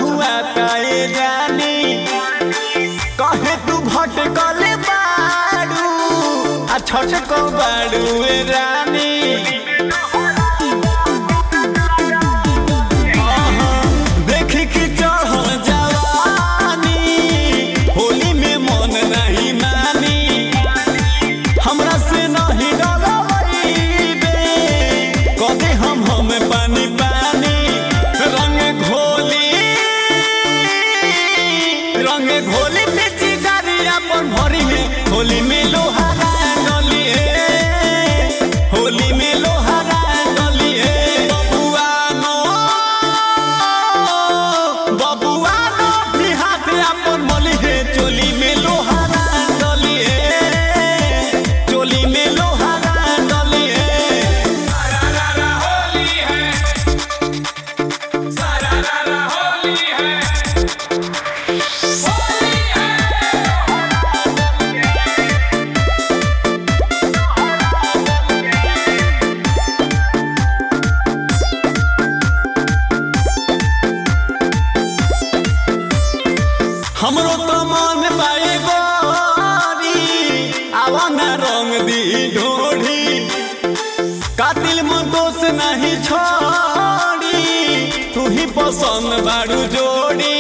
हुआ काए जानी कहे तू भटकल बाड़ू आ छटको बाड़ू रानी देख के चढ़ जवानी होली में मन नहीं मानी हमरा से नहीं डरबे कदे हम पानी पानी रंग घोली पिची गाड़िया पर भरी है होली में लोहारा डली है होली में लोहारा डली है बबुआ नो भी हाथ अपन मली है चोली में लोहारा डली है चोली में लोहारा डली है सारा होली है सारा होली है हमरो तो मन पाए गोरी आवा ना रंग दी ढोढ़ी कातिल मन दोष नहीं छोड़ी तू ही पसंद बाड़ू जोड़ी